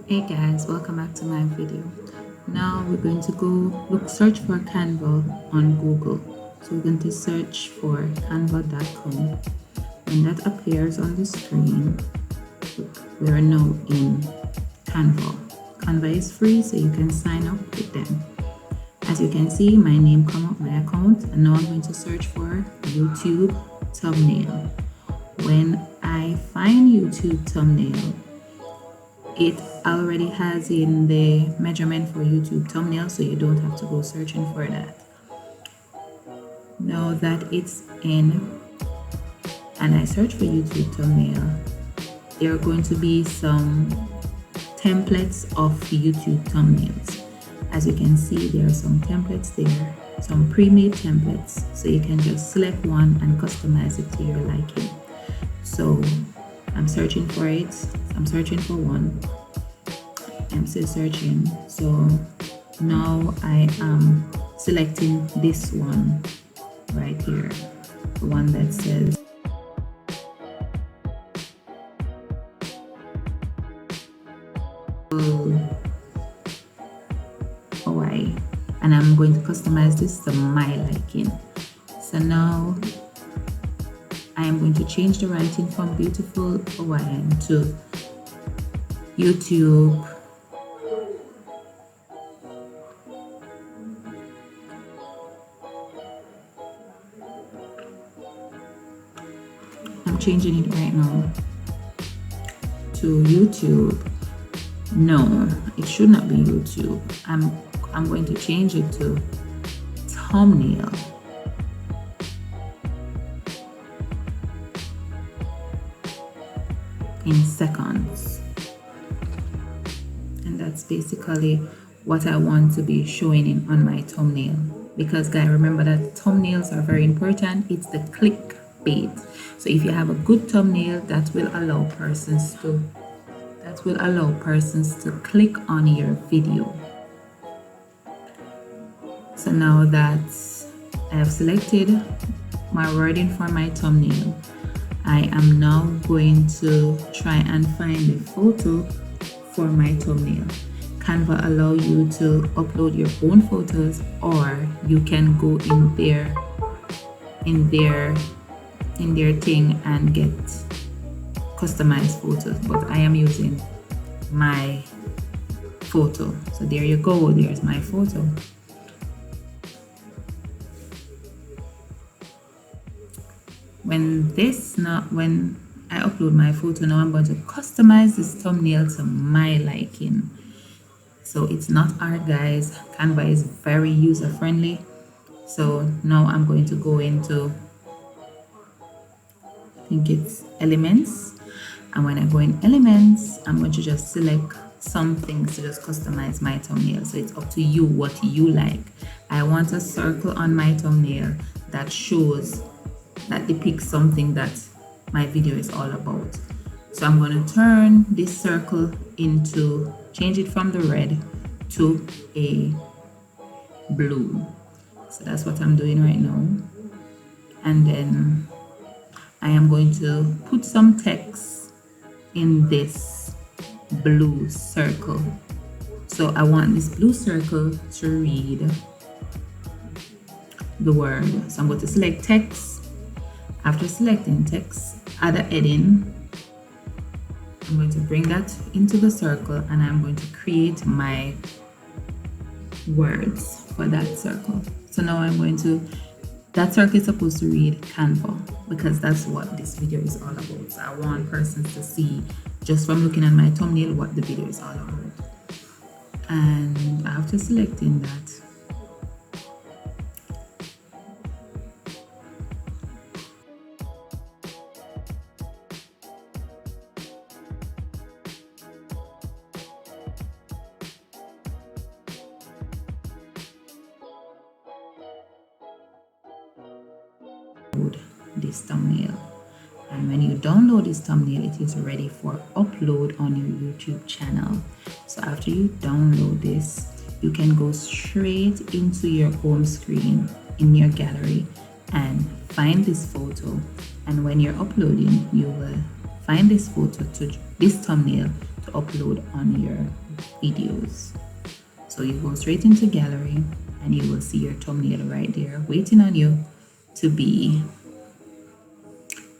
Hey guys, welcome back to my video. Now we're going to go search for Canva on Google. So we're going to search for canva.com. When that appears on the screen, we are now in Canva. Canva is free, so you can sign up with them. As you can see, my name come up, my account, and now I'm going to search for YouTube thumbnail. When I find YouTube thumbnail, it already has in the measurement for YouTube thumbnail, so you don't have to go searching for that. Now that it's in and I search for YouTube thumbnail, there are going to be some templates of YouTube thumbnails. As you can see, there are some templates there, some pre-made templates, so you can just select one and customize it to your liking. So I'm searching for it. I'm searching for one. I'm still searching. So now I am selecting this one right here, the one that says Hawaii, and I'm going to customize this to my liking. So now I am going to change the writing from Beautiful Hawaiian to YouTube I'm changing it right now to YouTube. No, it should not be YouTube. I'm going to change it to thumbnail. In seconds. And that's basically what I want to be showing in on my thumbnail. Because guys, remember that thumbnails are very important. It's the clickbait. So if you have a good thumbnail, that will allow persons to click on your video. So now that I have selected my wording for my thumbnail, I am now going to try and find a photo for my thumbnail. Canva allow you to upload your own photos, or you can go in their thing and get customized photos, but I am using my photo. So there you go, there's my photo. When I upload my photo, now I'm going to customize this thumbnail to my liking. So it's not hard, guys. Canva is very user friendly. So now I'm going to go into, I think it's elements, and when I go in elements, I'm going to just select some things to just customize my thumbnail. So it's up to you what you like. I want a circle on my thumbnail that depicts something that my video is all about. So I'm going to turn this circle change it from the red to a blue. So that's what I'm doing right now. And then I am going to put some text in this blue circle. So I want this blue circle to read the word. So I'm going to select text. After selecting text, add a heading. I'm going to bring that into the circle, and I'm going to create my words for that circle. So now that circle is supposed to read Canva, because that's what this video is all about. So I want persons to see, just from looking at my thumbnail, what the video is all about. And after selecting that, this thumbnail, and when you download this thumbnail, it is ready for upload on your YouTube channel. So after you download this, you can go straight into your home screen in your gallery and find this photo, and when you're uploading, you will find this thumbnail upload on your videos. So you go straight into gallery and you will see your thumbnail right there waiting on you to be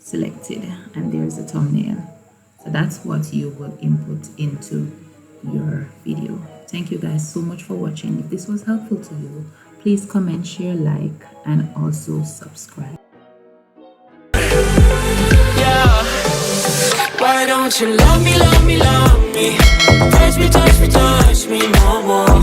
selected, and there's the thumbnail. So that's what you will input into your video. Thank you guys so much for watching. If this was helpful to you, please comment, share, like, and also subscribe. Yeah. Why don't you love me, love me, love me? Touch me, touch me, touch me no more.